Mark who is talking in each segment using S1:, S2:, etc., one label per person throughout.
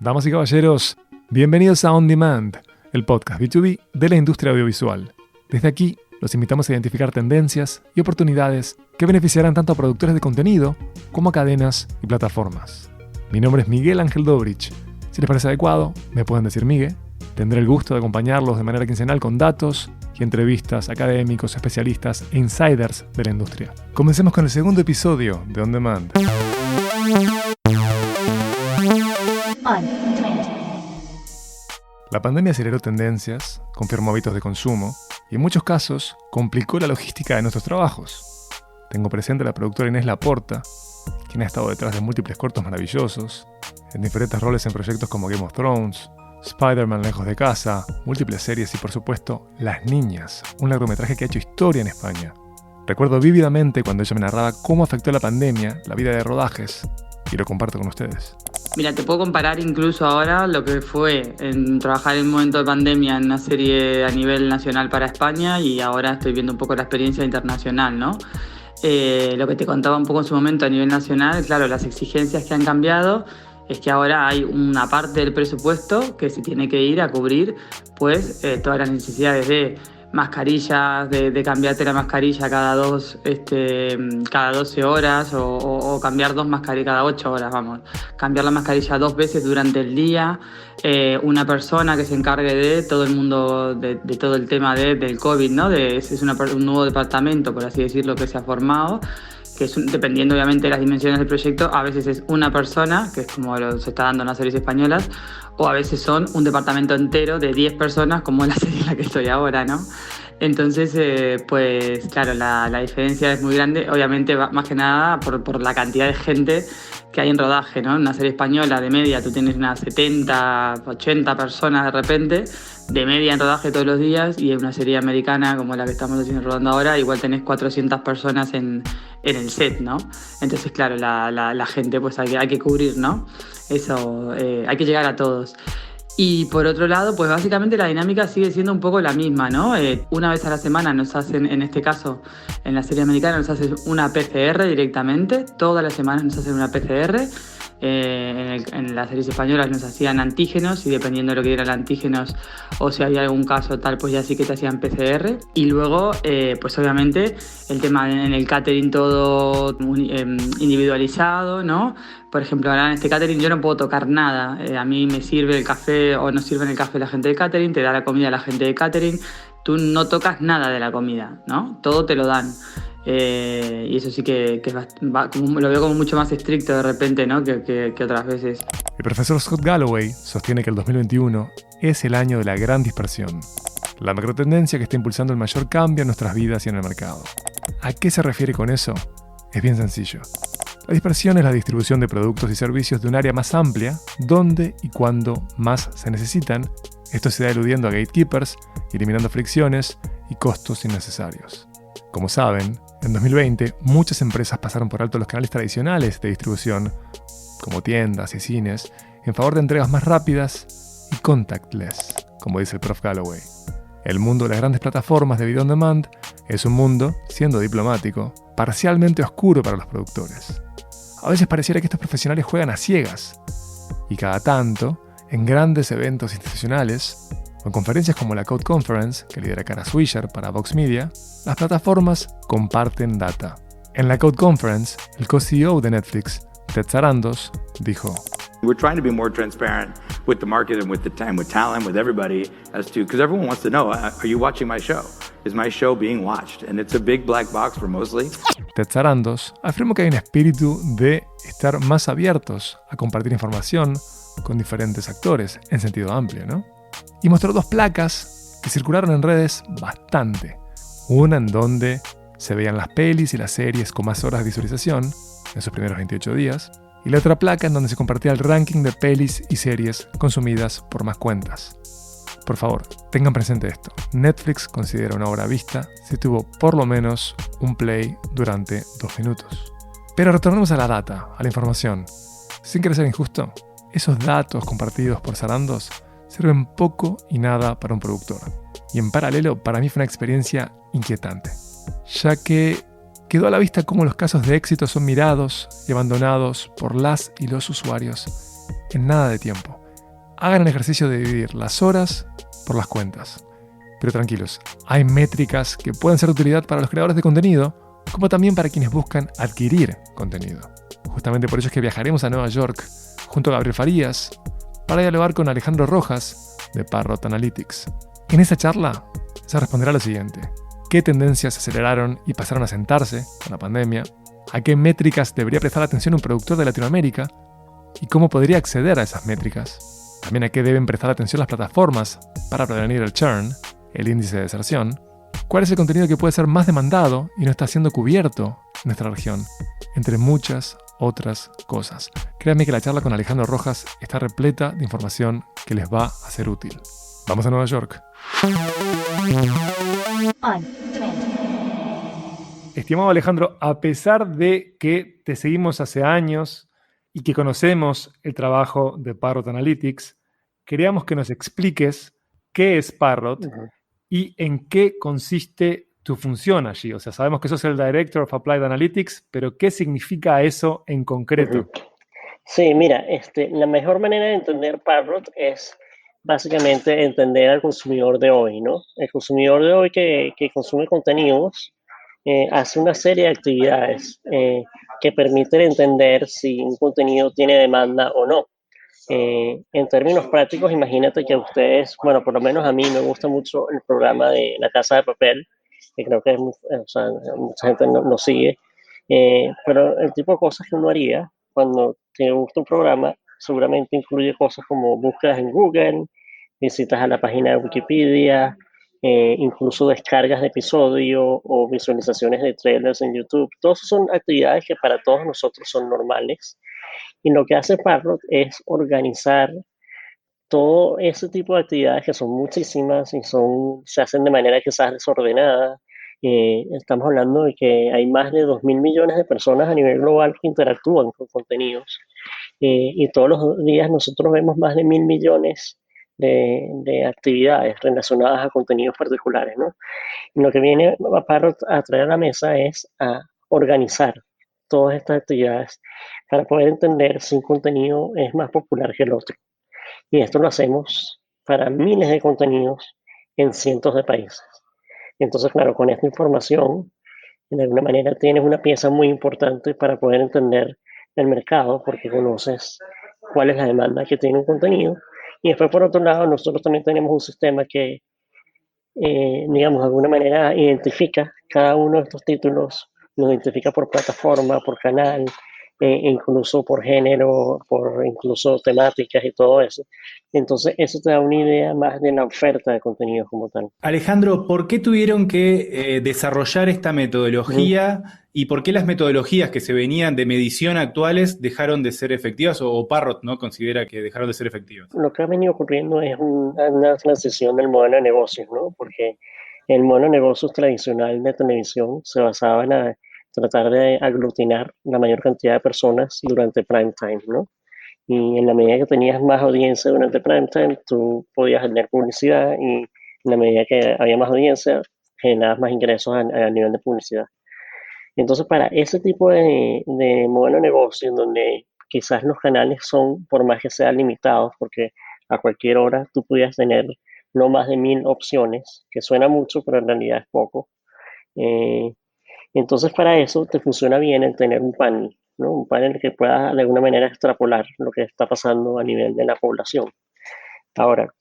S1: Damas y caballeros, bienvenidos a On Demand, el podcast B2B de la industria audiovisual. Desde aquí, los invitamos a identificar tendencias y oportunidades que beneficiarán tanto a productores de contenido como a cadenas y plataformas. Mi nombre es Miguel Ángel Dobrich. Si les parece adecuado, me pueden decir Migue. Tendré el gusto de acompañarlos de manera quincenal con datos y entrevistas a académicos, especialistas e insiders de la industria. Comencemos con el segundo episodio de On Demand. La pandemia aceleró tendencias, confirmó hábitos de consumo y en muchos casos complicó la logística de nuestros trabajos. Tengo presente a la productora Inés Laporta, quien ha estado detrás de múltiples cortos maravillosos, en diferentes roles en proyectos como Game of Thrones, Spider-Man Lejos de Casa, múltiples series y por supuesto Las Niñas, un largometraje que ha hecho historia en España. Recuerdo vívidamente cuando ella me narraba cómo afectó la pandemia la vida de rodajes y lo comparto con ustedes.
S2: Mira, te puedo comparar incluso ahora lo que fue en trabajar en un momento de pandemia en una serie a nivel nacional para España y ahora estoy viendo un poco la experiencia internacional, ¿no? Lo que te contaba un poco en su momento a nivel nacional, claro, las exigencias que han cambiado es que ahora hay una parte del presupuesto que se tiene que ir a cubrir pues todas las necesidades de mascarillas, de cambiarte la mascarilla cada 12 horas o cambiar 2 mascarillas cada 8 horas, vamos. Cambiar la mascarilla 2 veces durante el día, una persona que se encargue de todo el mundo, de todo el tema del COVID, ¿no? Es un nuevo departamento, por así decirlo, que se ha formado, que es dependiendo obviamente de las dimensiones del proyecto, a veces es una persona, que es como se está dando en las series españolas, o a veces son un departamento entero de 10 personas, como en la serie en la que estoy ahora, ¿no? Entonces, pues claro, la diferencia es muy grande, obviamente más que nada por la cantidad de gente que hay en rodaje, ¿no? En una serie española de media tú tienes unas 70, 80 personas de repente, de media en rodaje todos los días, y en una serie americana como la que estamos rodando ahora, igual tenés 400 personas en el set, ¿no? Entonces, claro, la gente pues hay que cubrir, ¿no? Eso, hay que llegar a todos. Y por otro lado, pues básicamente la dinámica sigue siendo un poco la misma, ¿no? Una vez a la semana nos hacen, en este caso, en la serie americana nos hacen una PCR directamente, todas las semanas nos hacen una PCR. En las series españolas nos hacían antígenos y dependiendo de lo que dieran antígenos o si había algún caso tal, pues ya sí que te hacían PCR. Y luego, pues obviamente, el tema en el catering todo individualizado, ¿no? Por ejemplo, ahora en este catering yo no puedo tocar nada. A mí me sirve el café o no sirve el café la gente de catering, te da la comida la gente de catering. Tú no tocas nada de la comida, ¿no? Todo te lo dan. Y eso sí que lo veo como mucho más estricto de repente, ¿no? que otras veces.
S1: El profesor Scott Galloway sostiene que el 2021 es el año de la gran dispersión, la macrotendencia que está impulsando el mayor cambio en nuestras vidas y en el mercado. ¿A qué se refiere con eso? Es bien sencillo. La dispersión es la distribución de productos y servicios de un área más amplia, donde y cuando más se necesitan. Esto se da eludiendo a gatekeepers, eliminando fricciones y costos innecesarios. Como saben, en 2020 muchas empresas pasaron por alto los canales tradicionales de distribución, como tiendas y cines, en favor de entregas más rápidas y contactless, como dice el prof Galloway. El mundo de las grandes plataformas de video on demand es un mundo, siendo diplomático, parcialmente oscuro para los productores. A veces pareciera que estos profesionales juegan a ciegas, y cada tanto, en grandes eventos institucionales, o en conferencias como la Code Conference, que lidera Kara Swisher para Vox Media, las plataformas comparten data. En la Code Conference, el co-CEO de Netflix, Ted Sarandos, dijo:
S3: We're trying to be more transparent with the market and with talent, with everybody, as to, because everyone wants to know, are you watching my show? Is my show being watched? And it's a big black box for mostly.
S1: Ted Sarandos afirmó que hay un espíritu de estar más abiertos a compartir información con diferentes actores, en sentido amplio, ¿no? Y mostró 2 placas que circularon en redes bastante. Una en donde se veían las pelis y las series con más horas de visualización en sus primeros 28 días, y la otra placa en donde se compartía el ranking de pelis y series consumidas por más cuentas. Por favor, tengan presente esto. Netflix considera una obra vista si tuvo por lo menos un play durante 2 minutos. Pero retornemos a la data, a la información. Sin querer ser injusto, esos datos compartidos por Sarandos sirven poco y nada para un productor. Y en paralelo, para mí fue una experiencia inquietante, ya que quedó a la vista cómo los casos de éxito son mirados y abandonados por las y los usuarios en nada de tiempo. hagan el ejercicio de dividir las horas por las cuentas. Pero tranquilos, hay métricas que pueden ser de utilidad para los creadores de contenido, como también para quienes buscan adquirir contenido. Justamente por ello es que viajaremos a Nueva York junto a Gabriel Farías para dialogar con Alejandro Rojas de Parrot Analytics. En esa charla se responderá lo siguiente: ¿qué tendencias se aceleraron y pasaron a sentarse con la pandemia? ¿A qué métricas debería prestar atención un productor de Latinoamérica? ¿Y cómo podría acceder a esas métricas? También a qué deben prestar atención las plataformas para prevenir el churn, el índice de deserción. ¿Cuál es el contenido que puede ser más demandado y no está siendo cubierto en nuestra región? Entre muchas otras cosas. Créanme que la charla con Alejandro Rojas está repleta de información que les va a ser útil. Vamos a Nueva York. Estimado Alejandro, a pesar de que te seguimos hace años y que conocemos el trabajo de Parrot Analytics, queríamos que nos expliques qué es Parrot y en qué consiste tu función allí. O sea, sabemos que sos el Director of Applied Analytics, pero ¿qué significa eso en concreto?
S4: Sí, mira, la mejor manera de entender Parrot es básicamente entender al consumidor de hoy, ¿no? El consumidor de hoy que consume contenidos hace una serie de actividades que permiten entender si un contenido tiene demanda o no. En términos prácticos, imagínate que ustedes, bueno, por lo menos a mí me gusta mucho el programa de La Casa de Papel, que creo que es o sea, mucha gente no sigue, pero el tipo de cosas que uno haría cuando te gusta un programa seguramente incluye cosas como búsquedas en Google, visitas a la página de Wikipedia, incluso descargas de episodio o visualizaciones de trailers en YouTube. Todas son actividades que para todos nosotros son normales. Y lo que hace Parrot es organizar todo ese tipo de actividades que son muchísimas y se hacen de manera quizás desordenada. Estamos hablando de que hay más de 2.000 millones de personas a nivel global que interactúan con contenidos. Y todos los días nosotros vemos más de 1.000 millones de actividades relacionadas a contenidos particulares, ¿no? Y lo que viene a Parrot a traer a la mesa es a organizar todas estas actividades para poder entender si un contenido es más popular que el otro. Y esto lo hacemos para miles de contenidos en cientos de países. Entonces, claro, con esta información, de alguna manera tienes una pieza muy importante para poder entender el mercado, porque conoces cuál es la demanda que tiene un contenido. Y después, por otro lado, nosotros también tenemos un sistema que, digamos, de alguna manera identifica cada uno de estos títulos, lo identifica por plataforma, por canal, incluso por género, por incluso temáticas y todo eso. Entonces, eso te da una idea más de la oferta de contenidos como tal.
S5: Alejandro, ¿por qué tuvieron que desarrollar esta metodología y por qué las metodologías que se venían de medición actuales dejaron de ser efectivas o Parrot no considera que dejaron de ser efectivas?
S4: Lo que ha venido ocurriendo es una transición del modelo de negocios, ¿no? Porque el modelo de negocios tradicional de televisión se basaba en tratar de aglutinar la mayor cantidad de personas durante prime time, ¿no? Y en la medida que tenías más audiencia durante prime time, tú podías generar publicidad y en la medida que había más audiencia, generabas más ingresos a nivel de publicidad. Entonces, para ese tipo de modelo de negocio, en donde quizás los canales son, por más que sean limitados, porque a cualquier hora tú pudieras tener no más de 1.000 opciones, que suena mucho, pero en realidad es poco. Entonces, para eso te funciona bien el tener un panel, ¿no? Un panel que pueda de alguna manera extrapolar lo que está pasando a nivel de la población. Ahora,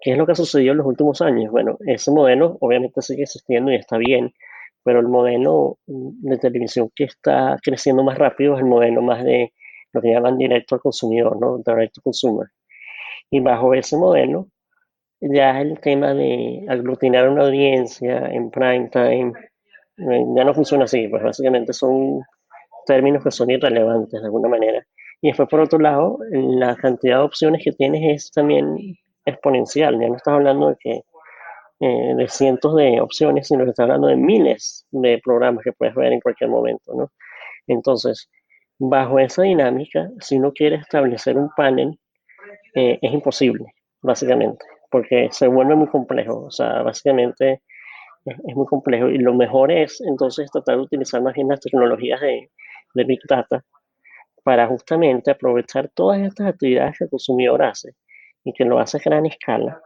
S4: ¿qué es lo que ha sucedido en los últimos años? Bueno, ese modelo obviamente sigue existiendo y está bien, pero el modelo de televisión que está creciendo más rápido es el modelo más de lo que llaman directo al consumidor, ¿no? Direct to consumer. Y bajo ese modelo, ya el tema de aglutinar una audiencia en prime time ya no funciona así, pues básicamente son términos que son irrelevantes de alguna manera. Y después, por otro lado, la cantidad de opciones que tienes es también exponencial. Ya no estás hablando de cientos de opciones, sino que estás hablando de miles de programas que puedes ver en cualquier momento, ¿no? Entonces, bajo esa dinámica, si uno quiere establecer un panel, es imposible, básicamente, porque se vuelve muy complejo. O sea, básicamente es muy complejo y lo mejor es entonces tratar de utilizar más bien las tecnologías de Big Data para justamente aprovechar todas estas actividades que el consumidor hace y que lo haces a gran escala,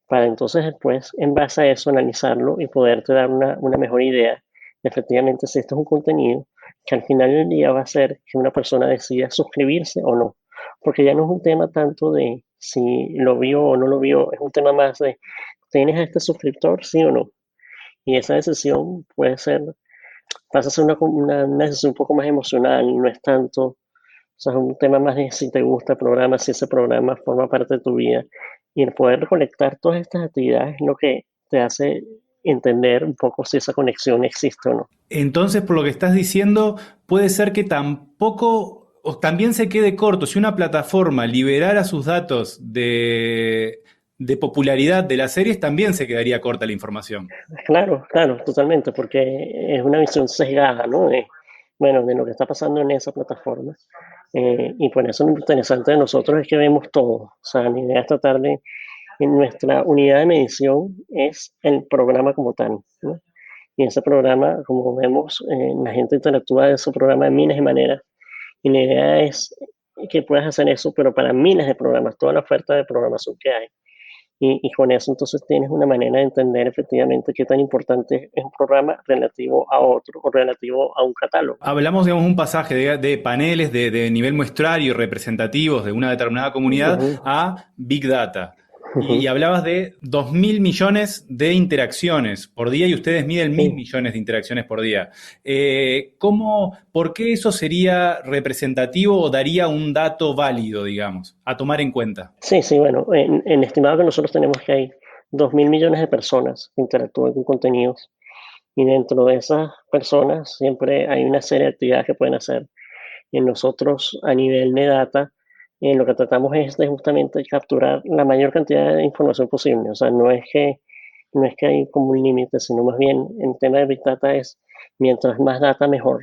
S4: para entonces después, en base a eso, analizarlo y poderte dar una mejor idea de efectivamente si esto es un contenido que al final del día va a hacer que una persona decida suscribirse o no. Porque ya no es un tema tanto de si lo vio o no lo vio, es un tema más de, ¿tienes a este suscriptor, sí o no? Y esa decisión puede ser, pasa a ser una decisión un poco más emocional, no es tanto, o sea, es un tema más de si te gusta el programa, si ese programa forma parte de tu vida. Y el poder conectar todas estas actividades es lo que te hace entender un poco si esa conexión existe o no.
S5: Entonces, por lo que estás diciendo, puede ser que tampoco, o también se quede corto. Si una plataforma liberara sus datos de popularidad de las series, también se quedaría corta la información.
S4: Claro, claro, totalmente, porque es una visión sesgada, ¿no? Bueno, de lo que está pasando en esa plataforma. Y por eso lo interesante de nosotros es que vemos todo. O sea, la idea es tratar de, en nuestra unidad de medición es el programa como tal, ¿no? Y ese programa, como vemos, la gente interactúa en ese programa de miles de maneras. Y la idea es que puedas hacer eso, pero para miles de programas, toda la oferta de programación que hay. Y con eso entonces tienes una manera de entender efectivamente qué tan importante es un programa relativo a otro o relativo a un catálogo.
S5: Hablamos, digamos, un pasaje de paneles de nivel muestrario representativos de una determinada comunidad
S4: Ujú,
S5: a Big Data. Y
S4: ujú.
S5: hablabas de 2.000 millones de interacciones por día y ustedes miden 1.000
S4: Sí,
S5: millones de interacciones por día. ¿Por qué eso sería representativo o daría un dato válido, digamos, a tomar en cuenta?
S4: sí, sí, bueno, en estimado que nosotros tenemos que hay 2.000 millones de personas que interactúan con contenidos y dentro de esas personas siempre hay una serie de actividades que pueden hacer. Y nosotros a nivel de data, lo que tratamos es de justamente capturar la mayor cantidad de información posible. O sea, no es que hay como un límite, sino más bien el tema de Big Data es mientras más data mejor,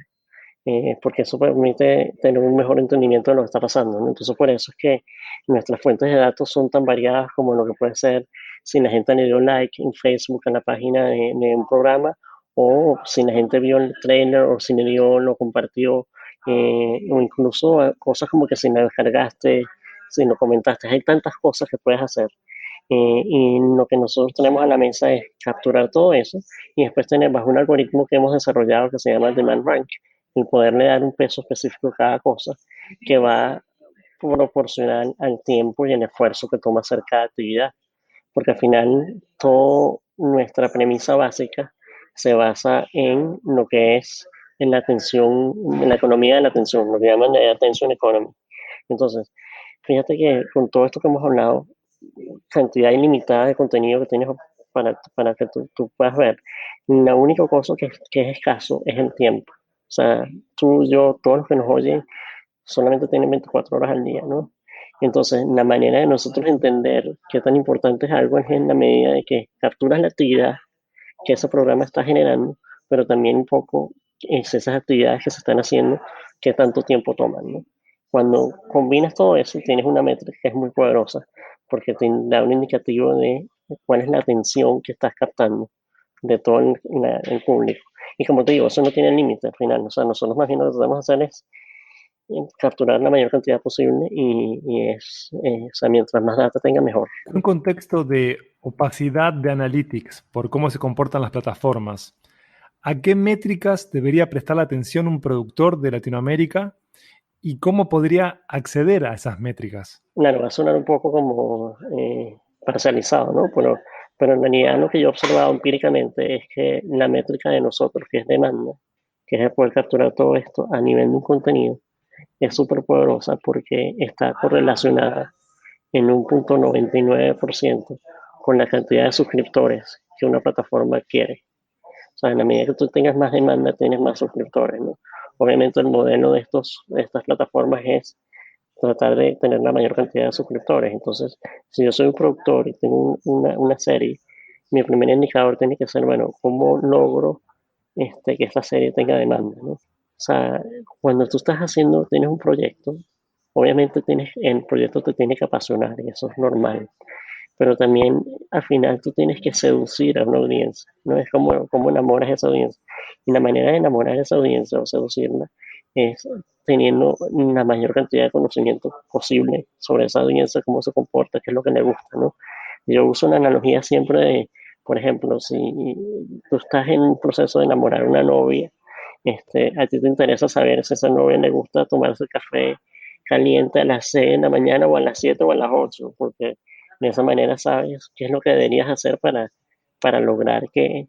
S4: porque eso permite tener un mejor entendimiento de lo que está pasando, ¿no? Entonces, por eso es que nuestras fuentes de datos son tan variadas como lo que puede ser si la gente le dio like en Facebook a la página de un programa, o si la gente vio el trailer, o si le dio, lo compartió, o incluso cosas como que si la descargaste, si lo comentaste. Hay tantas cosas que puedes hacer. Y lo que nosotros tenemos a la mesa es capturar todo eso y después tener bajo un algoritmo que hemos desarrollado que se llama Demand Rank, el poderle dar un peso específico a cada cosa que va proporcional al tiempo y el esfuerzo que toma hacer cada actividad. Porque al final, toda nuestra premisa básica se basa en lo que es en la atención, en la economía de la atención, lo que llaman la attention economy. Entonces, fíjate que con todo esto que hemos hablado, cantidad ilimitada de contenido que tienes para que tú puedas ver. La única cosa que es escaso es el tiempo. O sea, tú, yo, todos los que nos oyen, solamente tienen 24 horas al día, ¿no? Entonces, la manera de nosotros entender qué tan importante es algo es en la medida de que capturas la actividad que ese programa está generando, pero también un poco es esas actividades que se están haciendo, qué tanto tiempo toman, ¿no? Cuando combinas todo eso, tienes una métrica que es muy poderosa, porque te da un indicativo de cuál es la atención que estás captando de todo el público. Y como te digo, eso no tiene límite al final. O sea, nosotros más bien lo que tratamos de hacer es capturar la mayor cantidad posible o sea, mientras más data tenga, mejor.
S1: En un contexto de opacidad de analytics por cómo se comportan las plataformas, ¿a qué métricas debería prestar la atención un productor de Latinoamérica y cómo podría acceder a esas métricas?
S4: Claro, va a sonar un poco como parcializado, ¿no? Pero en realidad lo que yo he observado empíricamente es que la métrica de nosotros, que es demanda, que es el poder capturar todo esto a nivel de un contenido, es súper poderosa porque está correlacionada en un punto 99% con la cantidad de suscriptores que una plataforma quiere. O sea, en la medida que tú tengas más demanda, tienes más suscriptores, ¿no? Obviamente el modelo de estas plataformas es tratar de tener la mayor cantidad de suscriptores. Entonces, si yo soy un productor y tengo una serie, mi primer indicador tiene que ser, bueno, ¿cómo logro que esta serie tenga demanda, ¿no? O sea, cuando tú estás haciendo, tienes un proyecto, obviamente el proyecto te tiene que apasionar y eso es normal, pero también al final tú tienes que seducir a una audiencia, ¿no? Es como enamoras a esa audiencia. Y la manera de enamorar a esa audiencia o seducirla es teniendo la mayor cantidad de conocimiento posible sobre esa audiencia, cómo se comporta, qué es lo que le gusta, ¿no? Yo uso una analogía siempre de, por ejemplo, si tú estás en un proceso de enamorar a una novia, a ti te interesa saber si a esa novia le gusta tomarse café caliente a las 6 de la mañana o a las 7 o a las 8, porque de esa manera sabes qué es lo que deberías hacer para lograr que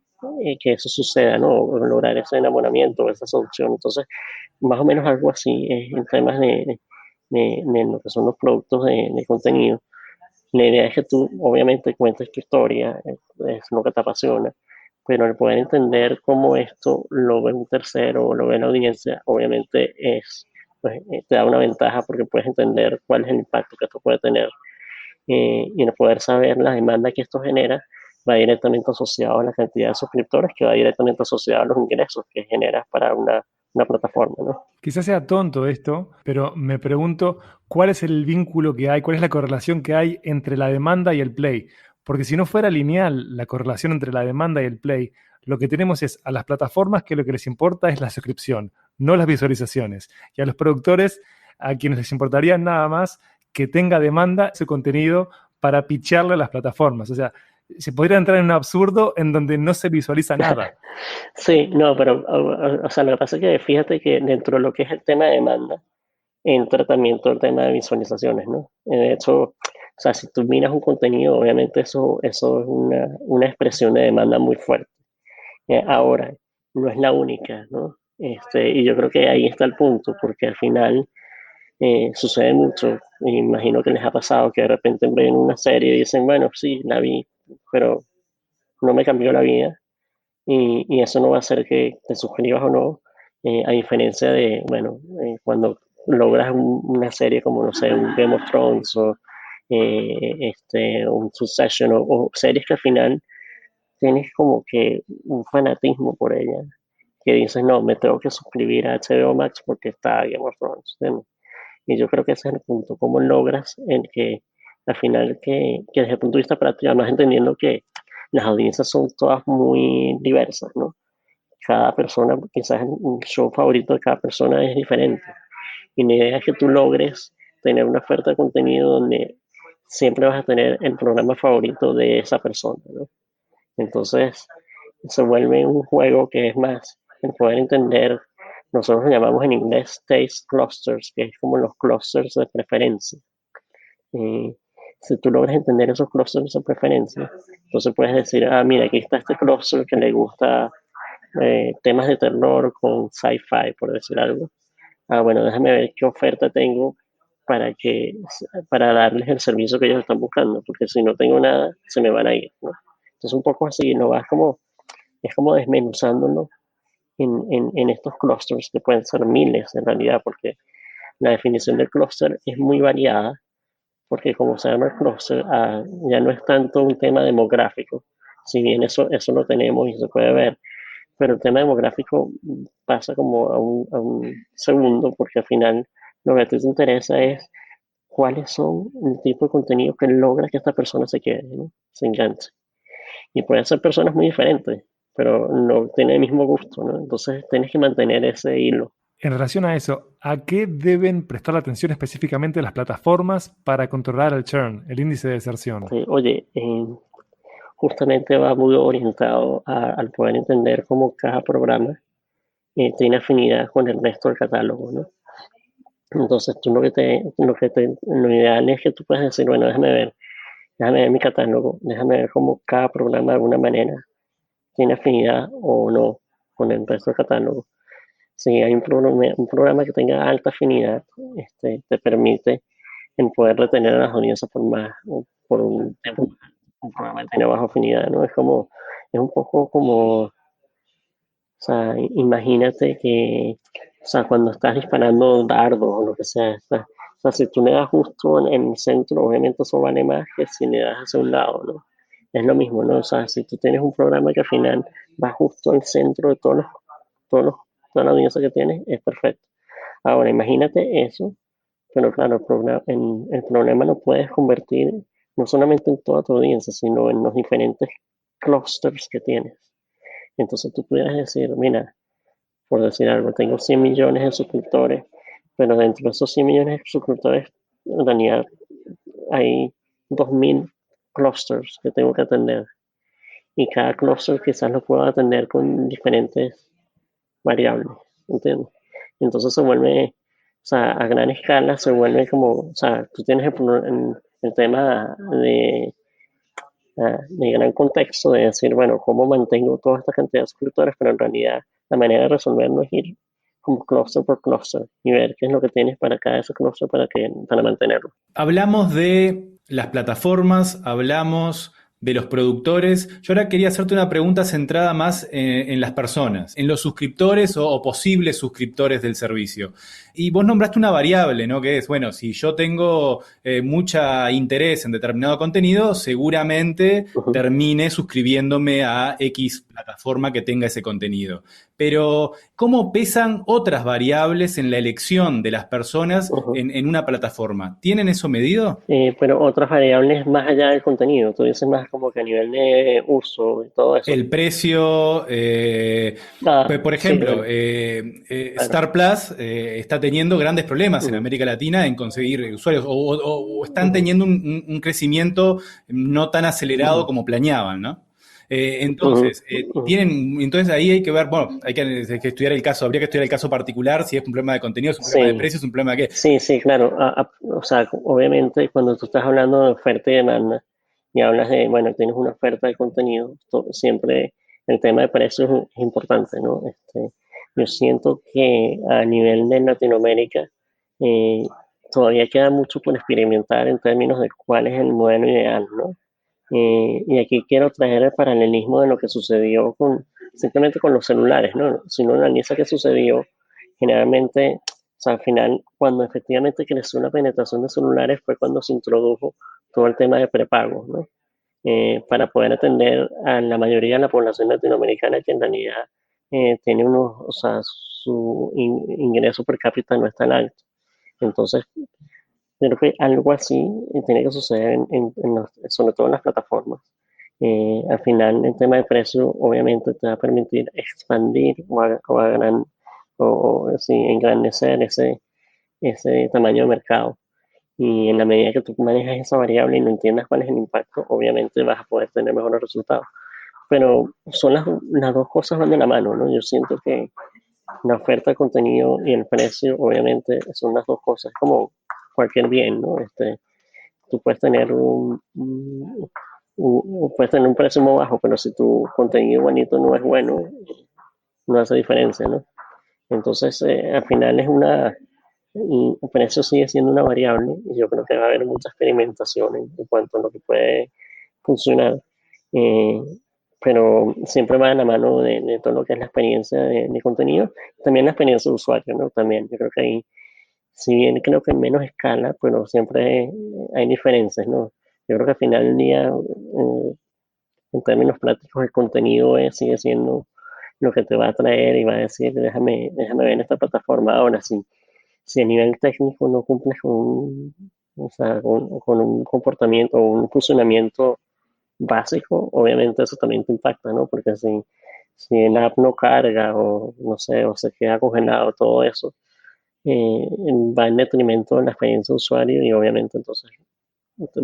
S4: eso suceda, ¿no? O lograr ese enamoramiento, esa seducción. Entonces, más o menos algo así en temas de lo que son los productos de contenido. La idea es que tú, obviamente, cuentes tu historia, es lo que te apasiona, pero el poder entender cómo esto lo ve un tercero o lo ve la audiencia, obviamente pues, te da una ventaja porque puedes entender cuál es el impacto que esto puede tener y el poder saber la demanda que esto genera va directamente asociado a la cantidad de suscriptores, que va directamente asociado a los ingresos que generas para una plataforma, ¿no?
S1: Quizás sea tonto esto, pero me pregunto cuál es el vínculo que hay, cuál es la correlación que hay entre la demanda y el play. Porque si no fuera lineal la correlación entre la demanda y el play, lo que tenemos es a las plataformas que lo que les importa es la suscripción, no las visualizaciones. Y a los productores, a quienes les importaría nada más que tenga demanda ese contenido para pitcharle a las plataformas. O sea, se podría entrar en un absurdo en donde no se visualiza nada.
S4: Sí, no, pero, o sea, lo que pasa es que fíjate que dentro de lo que es el tema de demanda, entra también todo el tema de visualizaciones, ¿no? De hecho, o sea, si tú miras un contenido, obviamente eso es una expresión de demanda muy fuerte. Ahora, no es la única, ¿no? Y yo creo que ahí está el punto, porque al final sucede mucho. Me imagino que les ha pasado que de repente ven una serie y dicen, bueno, sí, la vi, pero no me cambió la vida y eso no va a hacer que te suscribas o no, a diferencia de, bueno, cuando logras una serie como, no sé, un Game of Thrones o un Succession o series que al final tienes como que un fanatismo por ella, que dices, no, me tengo que suscribir a HBO Max porque está Game of Thrones. ¿Sí? Y yo creo que ese es el punto, cómo logras el que al final que desde el punto de vista práctico, además entendiendo que las audiencias son todas muy diversas, ¿no? Cada persona, quizás un show favorito de cada persona es diferente. Y la idea es que tú logres tener una oferta de contenido donde siempre vas a tener el programa favorito de esa persona, ¿no? Entonces, se vuelve un juego que es más el poder entender, nosotros lo llamamos en inglés taste clusters, que es como los clusters de preferencia. Eh, si tú logras entender esos clusters de preferencia, entonces puedes decir, ah, mira, aquí está este cluster que le gusta temas de terror con sci-fi, por decir algo. Ah, bueno, déjame ver qué oferta tengo para darles el servicio que ellos están buscando, porque si no tengo nada, se me van a ir, ¿no? Entonces un poco así, ¿no? Es como desmenuzándolo en estos clusters, que pueden ser miles en realidad, porque la definición del cluster es muy variada, porque como se llama el cluster, ya no es tanto un tema demográfico, si bien eso lo tenemos y se puede ver, pero el tema demográfico pasa como a un segundo, porque al final lo que a ti te interesa es cuáles son el tipo de contenido que logra que esta persona se quede, ¿no? Se enganche. Y pueden ser personas muy diferentes, pero no tienen el mismo gusto, ¿no? Entonces tienes que mantener ese hilo.
S1: En relación a eso, ¿a qué deben prestar atención específicamente las plataformas para controlar el churn, el índice de deserción?
S4: Oye, justamente va muy orientado al poder entender cómo cada programa tiene afinidad con el resto del catálogo, ¿no? Entonces tú lo ideal es que tú puedas decir, bueno, déjame ver mi catálogo, déjame ver cómo cada programa de alguna manera tiene afinidad o no con el resto del catálogo. Si hay un programa que tenga alta afinidad, te permite en poder retener a las audiencias por un tiempo más. Un programa que tiene baja afinidad, ¿no? Es un poco como, o sea, imagínate que, o sea, cuando estás disparando dardos o lo que sea, o sea, si tú le das justo en el centro, obviamente eso vale más que si le das hacia un lado, ¿no? Es lo mismo, ¿no? O sea, si tú tienes un programa que al final va justo al centro de todos los, toda la audiencia que tienes, es perfecto. Ahora, imagínate eso, pero claro, el problema lo puedes convertir no solamente en toda tu audiencia, sino en los diferentes clusters que tienes. Entonces tú pudieras decir, mira, por decir algo, tengo 100 millones de suscriptores, pero dentro de esos 100 millones de suscriptores, en realidad hay 2000 clusters que tengo que atender. Y cada cluster quizás lo puedo atender con diferentes variables, ¿entiendes? Entonces se vuelve, o sea, a gran escala se vuelve como, o sea, tú tienes el tema de gran contexto de decir, bueno, ¿cómo mantengo toda esta cantidad de suscriptores? Pero en realidad la manera de resolverlo es ir como cluster por cluster y ver qué es lo que tienes para cada ese cluster para mantenerlo.
S5: Hablamos de las plataformas, hablamos de los productores. Yo ahora quería hacerte una pregunta centrada más en las personas, en los suscriptores o posibles suscriptores del servicio. Y vos nombraste una variable, ¿no? Que es, bueno, si yo tengo mucha interés en determinado contenido, seguramente termine suscribiéndome a X plataforma que tenga ese contenido. Pero, ¿cómo pesan otras variables en la elección de las personas en una plataforma? ¿Tienen eso medido?
S4: Pero otras variables más allá del contenido, tú dices más como que a nivel de uso y todo eso.
S5: El precio, por
S4: Sí,
S5: ejemplo,
S4: bueno, claro.
S5: Star Plus está teniendo grandes problemas en América Latina en conseguir usuarios o están teniendo un crecimiento no tan acelerado como planeaban, ¿no? Entonces, entonces ahí hay que ver, bueno, hay que estudiar el caso, habría que estudiar el caso particular, si es un problema de contenido, es un problema de
S4: Sí,
S5: precios, es un problema de qué.
S4: sí, claro. O sea, obviamente cuando tú estás hablando de oferta y demanda y hablas de, bueno, tienes una oferta de contenido, siempre el tema de precios es importante, ¿no? Yo siento que a nivel de Latinoamérica eh, todavía queda mucho por experimentar en términos de cuál es el modelo ideal, ¿no? Y aquí quiero traer el paralelismo de lo que sucedió simplemente con los celulares, ¿no? Si uno analiza qué sucedió, generalmente, o sea, al final, cuando efectivamente creció la penetración de celulares fue cuando se introdujo todo el tema de prepago, ¿no? Para poder atender a la mayoría de la población latinoamericana que en realidad tiene o sea, su ingreso per cápita no es tan alto. Entonces, creo que algo así tiene que suceder sobre todo en las plataformas. Al final, el tema de precio obviamente te va a permitir expandir o sí, engrandecer ese tamaño de mercado. Y en la medida que tú manejas esa variable y no entiendas cuál es el impacto, obviamente vas a poder tener mejores resultados. Pero son las dos cosas van de la mano, ¿no? Yo siento que la oferta de contenido y el precio, obviamente, son las dos cosas, como cualquier bien, ¿no? Tú puedes tener puedes tener un precio muy bajo, pero si tu contenido bonito no es bueno, no hace diferencia, ¿no? Entonces, al final el precio sigue siendo una variable y yo creo que va a haber mucha experimentación en cuanto a lo que puede funcionar. Eh, pero siempre va de la mano de todo lo que es la experiencia de contenido, también la experiencia de usuario, ¿no? También, yo creo que ahí, si bien creo que en menos escala, pero siempre hay diferencias, ¿no? Yo creo que al final del día, en términos prácticos, el contenido sigue siendo lo que te va a traer y va a decir, déjame ver en esta plataforma ahora. Si a nivel técnico no cumples o sea, con un comportamiento o un funcionamiento básico, obviamente eso también te impacta, ¿no? Porque si el app no carga o no sé, o se queda congelado, todo eso va en detrimento de la experiencia de usuario y obviamente entonces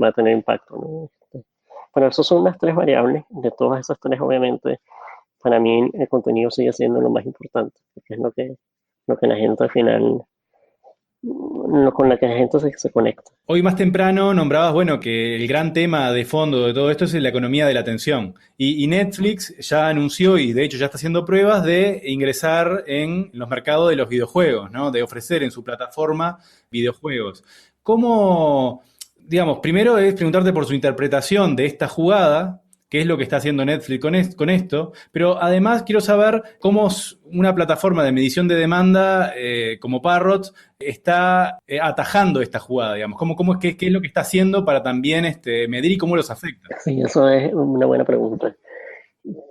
S4: va a tener impacto, ¿no? Pero esas son las tres variables. De todas esas tres, obviamente, para mí el contenido sigue siendo lo más importante, porque es lo que la gente al final, con la que la gente se conecta.
S5: Hoy más temprano nombrabas, bueno, que el gran tema de fondo de todo esto es la economía de la atención. Y Netflix ya anunció, y de hecho ya está haciendo pruebas, de ingresar en los mercados de los videojuegos, ¿no? De ofrecer en su plataforma videojuegos. ¿Cómo, digamos, primero es preguntarte por su interpretación de esta jugada, qué es lo que está haciendo Netflix con esto, pero además quiero saber cómo una plataforma de medición de demanda como Parrot está atajando esta jugada, digamos, qué es lo que está haciendo para también medir y cómo los afecta.
S4: Sí, eso es una buena pregunta.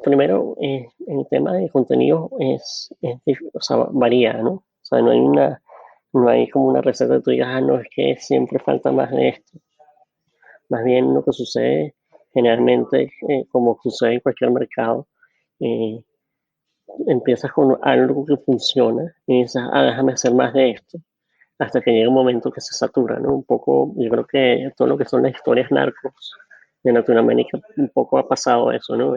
S4: Primero, el tema de contenido o sea, varía, ¿no? O sea, no hay como una receta que tú digas, no, es que siempre falta más de esto. Más bien lo que sucede generalmente, como sucede en cualquier mercado, eh, empiezas con algo que funciona y dices, déjame hacer más de esto. hasta que llega un momento que se satura, ¿no? Un poco, yo creo que todo lo que son las historias narcos de Latinoamérica, un poco ha pasado eso, ¿no?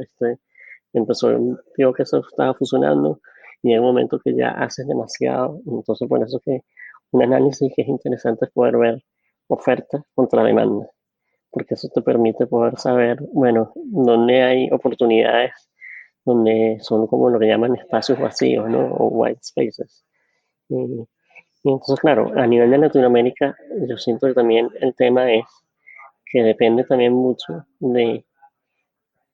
S4: Empezó, vio que eso estaba funcionando y llega un momento que ya haces demasiado, entonces por eso que un análisis que es interesante es poder ver oferta contra demanda, porque eso te permite poder saber, bueno, dónde hay oportunidades, donde son como lo que llaman espacios vacíos, ¿no? O white spaces. Y, y entonces, claro, a nivel de Latinoamérica, yo siento que también el tema es que depende también mucho de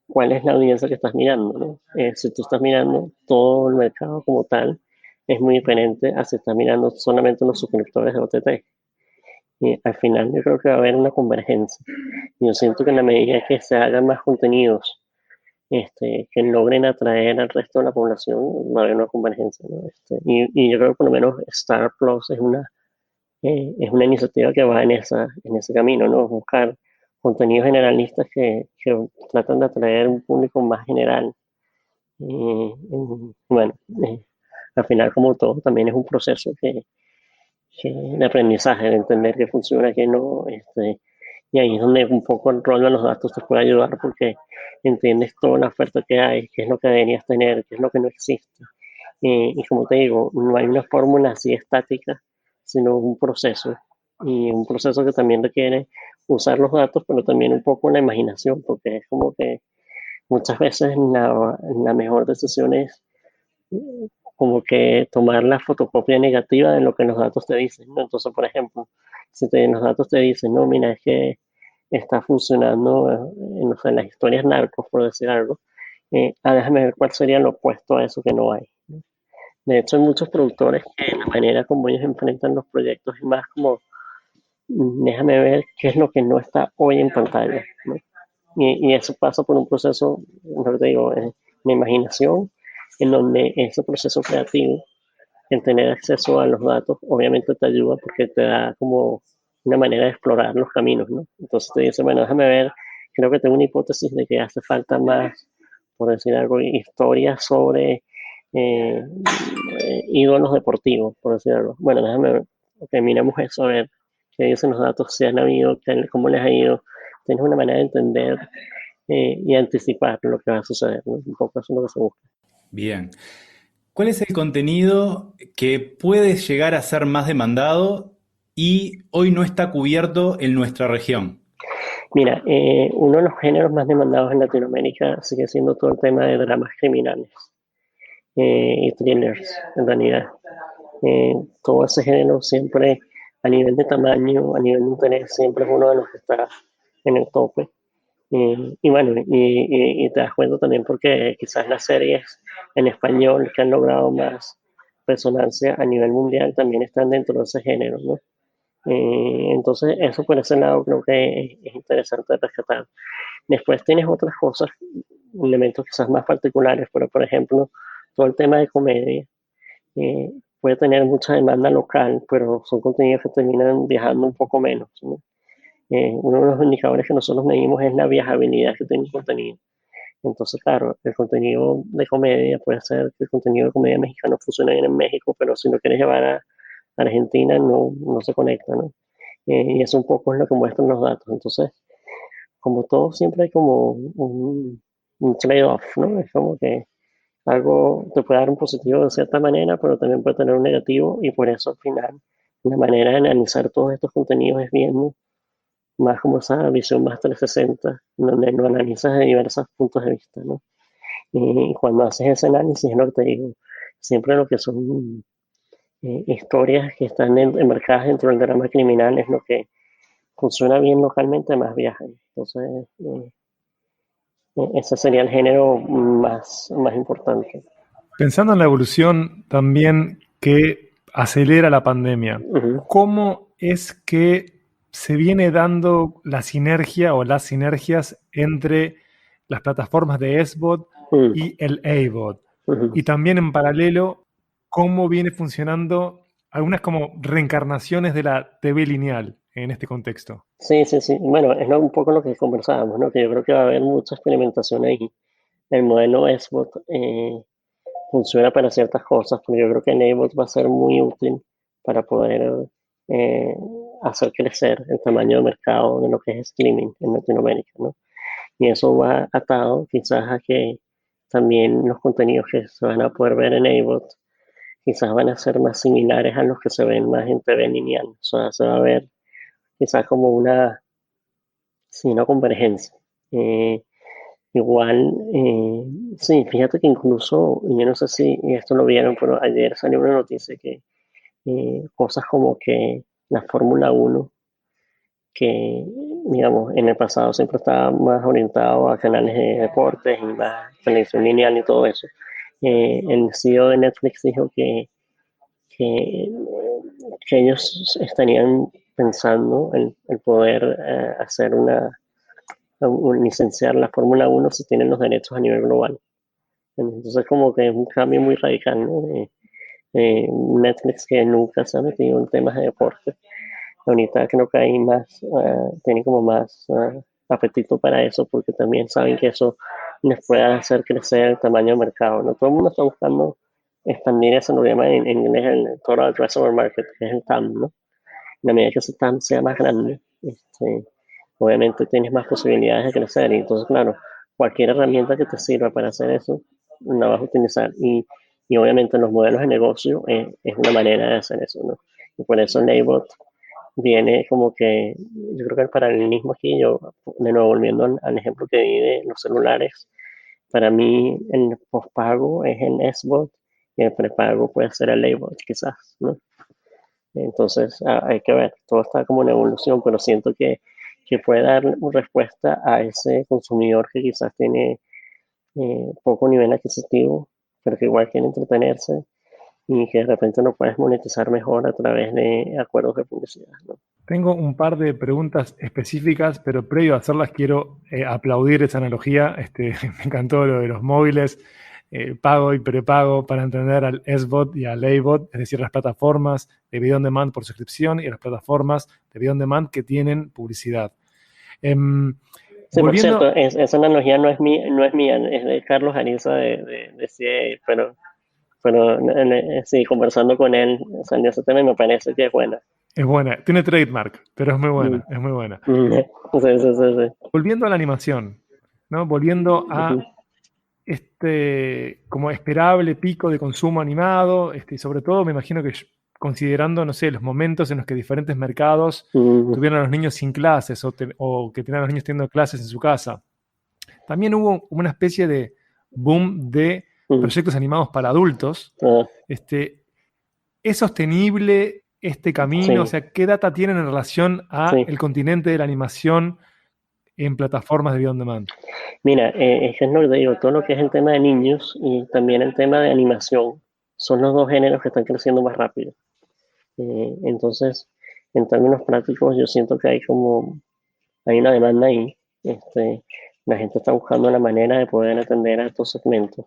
S4: cuál es la audiencia que estás mirando, ¿no? Si tú estás mirando todo el mercado como tal, es muy diferente a si estás mirando solamente los suscriptores de OTT. Y al final yo creo que va a haber una convergencia. Yo siento que en la medida que se hagan más contenidos que logren atraer al resto de la población, va a haber una convergencia, ¿no? Y yo creo que por lo menos Star Plus es una iniciativa que va en ese camino, ¿no? Buscar contenidos generalistas que tratan de atraer un público más general. Bueno, al final, como todo, también es un proceso de aprendizaje, de entender qué funciona, qué no. Y ahí es donde un poco el rol de los datos te puede ayudar porque entiendes toda la oferta que hay, qué es lo que deberías tener, qué es lo que no existe. Y como te digo, no hay una fórmula así estática, sino un proceso. Y un proceso que también requiere usar los datos, pero también un poco la imaginación, porque es como que muchas veces la mejor decisión es como que tomar la fotocopia negativa de lo que los datos te dicen, ¿no? Entonces, por ejemplo, si los datos te dicen, no, mira, es que está funcionando no sé, en las historias narcos, por decir algo, déjame ver cuál sería lo opuesto a eso que no hay. De hecho, hay muchos productores que la manera como ellos enfrentan los proyectos es más como, déjame ver qué es lo que no está hoy en pantalla, ¿no? Y eso pasa por un proceso, lo que te digo, de imaginación, en donde ese proceso creativo, el tener acceso a los datos, obviamente te ayuda porque te da como una manera de explorar los caminos, ¿no? Entonces te dice, bueno, déjame ver, creo que tengo una hipótesis de que hace falta más, por decir algo, historias sobre ídolos deportivos, por decir algo. Bueno, déjame ver, ok, miramos eso, a ver qué dicen los datos, si han habido, cómo les ha ido. Tienes una manera de entender y anticipar lo que va a suceder, ¿no? Un poco eso es lo que se busca.
S5: Bien. ¿Cuál es el contenido que puede llegar a ser más demandado y hoy no está cubierto en nuestra región?
S4: Mira, uno de los géneros más demandados en Latinoamérica sigue siendo todo el tema de dramas criminales y thrillers, en realidad. Todo ese género siempre, a nivel de tamaño, a nivel de interés, siempre es uno de los que está en el tope. Y bueno, y te das cuenta también porque quizás las series en español que han logrado más resonancia a nivel mundial también están dentro de ese género, ¿no? Entonces, eso por ese lado creo que es interesante rescatar. Después tienes otras cosas, elementos quizás más particulares, pero por ejemplo, todo el tema de comedia puede tener mucha demanda local, pero son contenidos que terminan viajando un poco menos, ¿no? Uno de los indicadores que nosotros medimos es la viajabilidad que tiene un contenido. Entonces, claro, el contenido de comedia puede ser que el contenido de comedia mexicano funcione bien en México, pero si lo quieres llevar a Argentina no se conecta, ¿no? Y eso un poco es lo que muestran los datos. Entonces, como todo, siempre hay como un trade-off, ¿no? Es como que algo te puede dar un positivo de cierta manera, pero también puede tener un negativo y por eso al final la manera de analizar todos estos contenidos es viendo más como esa visión más 360, donde lo analizas de diversos puntos de vista, ¿no? Y cuando haces ese análisis, es lo que te digo, siempre lo que son historias que están enmarcadas dentro del drama criminal es lo que funciona bien localmente, más viaja. Entonces, ese sería el género más importante.
S1: Pensando en la evolución también que acelera la pandemia,
S4: Uh-huh.
S1: ¿cómo es que se viene dando la sinergia o las sinergias entre las plataformas de SBOT
S4: Uh-huh.
S1: y el AVOD?
S4: Uh-huh.
S1: Y también en paralelo, ¿cómo viene funcionando algunas como reencarnaciones de la TV lineal en este contexto?
S4: Sí, sí, sí. Bueno, es un poco lo que conversábamos, ¿no? Que yo creo que va a haber mucha experimentación ahí. El modelo SBOT funciona para ciertas cosas, pero yo creo que el AVOD va a ser muy útil para poder eh, hacer crecer el tamaño de mercado de lo que es streaming en Latinoamérica, ¿no? Y eso va atado quizás a que también los contenidos que se van a poder ver en AVOD quizás van a ser más similares a los que se ven más en TV lineal. O sea, se va a ver quizás como sí, una convergencia. Eh, Igual, sí, fíjate que incluso, yo no sé si esto lo vieron, pero ayer salió una noticia que cosas como que la Fórmula 1, que digamos en el pasado siempre estaba más orientado a canales de deportes y más televisión lineal y todo eso. El CEO de Netflix dijo que, que ellos estarían pensando en el poder hacer licenciar la Fórmula 1 si tienen los derechos a nivel global. Entonces como que es un cambio muy radical, ¿no? Netflix que nunca se ha metido en temas de deporte. Ahorita creo que hay más, tienen como más apetito para eso porque también saben que eso les puede hacer crecer el tamaño del mercado, ¿no? Todo el mundo está buscando expandir eso, lo que llaman en inglés el Total Addressable Market, que es el TAM, ¿no? En la medida que ese TAM sea más grande, obviamente tienes más posibilidades de crecer. Y entonces, claro, cualquier herramienta que te sirva para hacer eso, la vas a utilizar. Y obviamente los modelos de negocio es una manera de hacer eso, ¿no? Y por eso Naybot viene como que, yo creo que el paralelismo aquí, yo de nuevo volviendo al ejemplo que di de los celulares, para mí el postpago es el SBOT y el prepago puede ser el A-Bot quizás, ¿no? Entonces hay que ver, todo está como en evolución, pero siento que puede dar respuesta a ese consumidor que quizás tiene poco nivel adquisitivo, pero que igual quiere entretenerse y que de repente lo puedes monetizar mejor a través de acuerdos de publicidad, ¿no?
S1: Tengo un par de preguntas específicas, pero previo a hacerlas quiero aplaudir esa analogía. Me encantó lo de los móviles, pago y prepago para entender al SBOT y al AVOD, es decir, las plataformas de video on demand por suscripción y las plataformas de video on demand que tienen publicidad.
S4: Sí, por cierto,
S1: Volviendo,
S4: esa analogía no es mía, es de Carlos Ariza de CA, pero sí, conversando con él salió ese tema y me parece que es buena.
S1: es buena, tiene trademark, pero es muy
S4: Mm,
S1: buena, es muy buena.
S4: sí, sí, sí, sí.
S1: Volviendo a la animación, ¿no? Volviendo
S4: Ujú,
S1: a como esperable pico de consumo animado, y sobre todo me imagino que considerando, no sé, los momentos en los que diferentes mercados
S4: ujú,
S1: tuvieron a los niños sin clases o que tenían a los niños teniendo clases en su casa. También hubo una especie de boom de
S4: ujú.
S1: proyectos animados para adultos.
S4: Ah,
S1: Este, ¿Es sostenible este camino? O
S4: sí,
S1: sea, ¿qué data tienen en relación a
S4: sí.
S1: el continente de la animación en plataformas de video on demand?
S4: Mira, es que es lo que te digo, todo lo que es el tema de niños y también el tema de animación son los dos géneros que están creciendo más rápido. Entonces, en términos prácticos, yo siento que hay una demanda ahí. Este, la gente está buscando la manera de poder atender a estos segmentos.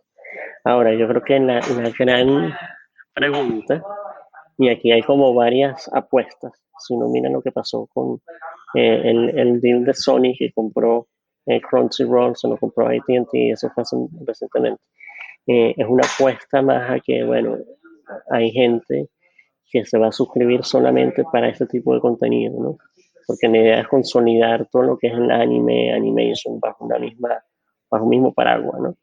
S4: Ahora, yo creo que la gran pregunta, y aquí hay como varias apuestas, si uno mira lo que pasó con el deal de Sony que compró Crunchyroll, se lo compró AT&T, eso fue recientemente. Es una apuesta más a que, bueno, hay gente que se va a suscribir solamente para este tipo de contenido, ¿no? Porque la idea es consolidar todo lo que es el anime, animation, bajo un mismo paraguas, ¿no?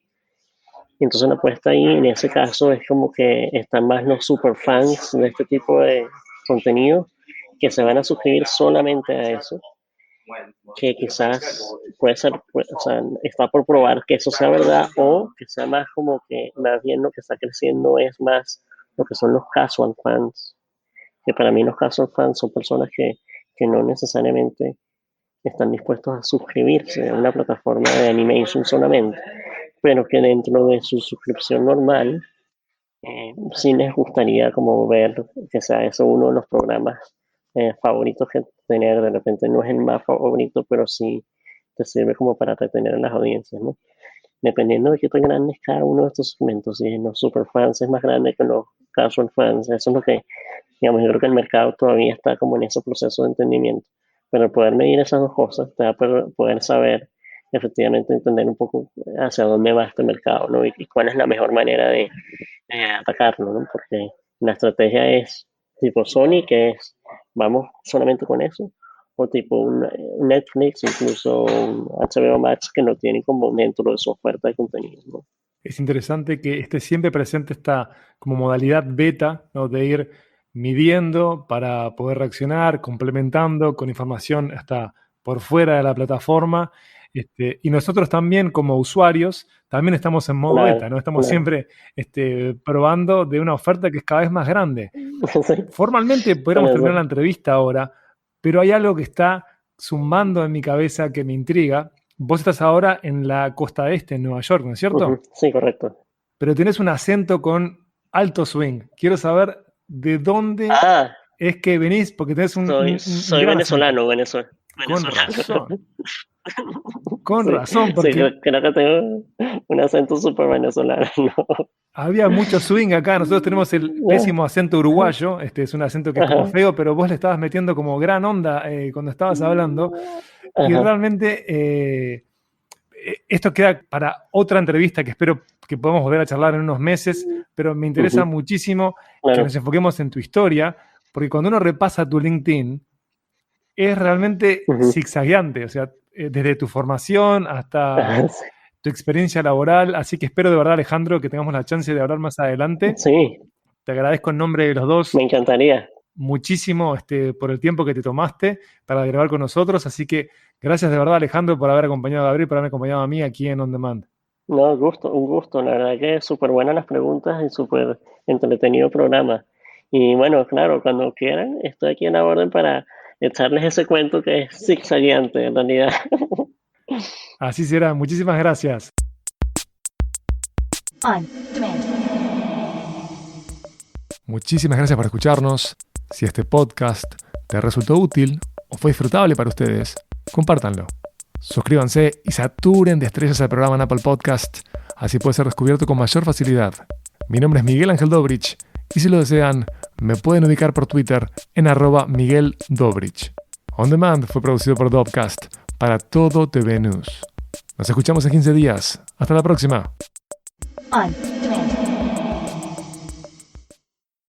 S4: Y entonces la apuesta ahí, en ese caso, es como que están más los superfans de este tipo de contenido que se van a suscribir solamente a eso, que quizás puede ser, o sea, está por probar que eso sea verdad o que sea más como que más bien lo que está creciendo es más lo que son los casual fans, que para mí los casual fans son personas que no necesariamente están dispuestos a suscribirse a una plataforma de animation solamente, pero que dentro de su suscripción normal sí les gustaría como ver que sea eso uno de los programas favoritos que tener. De repente no es el más favorito, pero sí te sirve como para retener a las audiencias, ¿no? Dependiendo de qué tan grande es cada uno de estos segmentos, si los superfans es más grande que los casual fans, eso es lo que, digamos, yo creo que el mercado todavía está como en ese proceso de entendimiento. Pero poder medir esas dos cosas te va a poder saber, efectivamente, entender un poco hacia dónde va este mercado, ¿no? Y cuál es la mejor manera de atacarlo, ¿no? Porque la estrategia es tipo Sony, que es, vamos solamente con eso, o tipo un Netflix, incluso un HBO Max, que no tienen como dentro de su oferta de contenido, ¿no?
S1: Es interesante que esté siempre presente esta como modalidad beta, ¿no? De ir midiendo para poder reaccionar, complementando con información hasta por fuera de la plataforma. Y nosotros también como usuarios también estamos en modo
S4: Claro,
S1: beta, ¿no? Estamos
S4: claro.
S1: siempre probando de una oferta que es cada vez más grande.
S4: Sí,
S1: Formalmente podríamos
S4: con
S1: terminar la
S4: eso.
S1: entrevista ahora, pero hay algo que está zumbando en mi cabeza que me intriga. Vos estás ahora en la costa este, en Nueva York, ¿no es cierto?
S4: Sí, correcto.
S1: Pero tenés un acento con alto swing. Quiero saber de dónde
S4: Ah,
S1: es que venís, porque tenés un
S4: soy
S1: gran acento.
S4: venezolano,
S1: Con
S4: venezolano.
S1: razón, con
S4: Sí,
S1: razón,
S4: sí,
S1: porque
S4: creo que tengo un acento súper venezolano, ¿no?
S1: había mucho swing acá. Nosotros tenemos el pésimo acento uruguayo. Es un acento que es como
S4: Ajá,
S1: feo, pero vos le estabas metiendo como gran onda cuando estabas hablando. Y
S4: ajá,
S1: realmente esto queda para otra entrevista que espero que podamos volver a charlar en unos meses, pero me interesa
S4: ujú,
S1: muchísimo que
S4: claro.
S1: nos enfoquemos en tu historia, porque cuando uno repasa tu LinkedIn, es realmente
S4: Ujú,
S1: zigzagueante, o sea, desde tu formación hasta
S4: ajá, sí,
S1: tu experiencia laboral, así que espero de verdad, Alejandro, que tengamos la chance de hablar más adelante.
S4: sí,
S1: Te agradezco en nombre de los dos
S4: me encantaría.
S1: muchísimo por el tiempo que te tomaste para grabar con nosotros, así que gracias de verdad, Alejandro, por haber acompañado a Gabriel, por haberme acompañado a mí aquí en On Demand.
S4: No, un gusto. La verdad que súper buenas las preguntas y súper entretenido programa. Y bueno, claro, cuando quieran, estoy aquí en la orden para echarles ese cuento que es zigzagueante en realidad.
S1: Así será, muchísimas gracias.
S6: On Demand.
S1: Muchísimas gracias por escucharnos. Si este podcast te resultó útil o fue disfrutable para ustedes, compártanlo. Suscríbanse y saturen de estrellas al programa en Apple Podcast, así puede ser descubierto con mayor facilidad. Mi nombre es Miguel Ángel Dobrich y si lo desean, me pueden ubicar por Twitter en @Miguel Dobrich. On Demand fue producido por Dopcast para Todo TV News. Nos escuchamos en 15 días. Hasta la próxima.
S6: On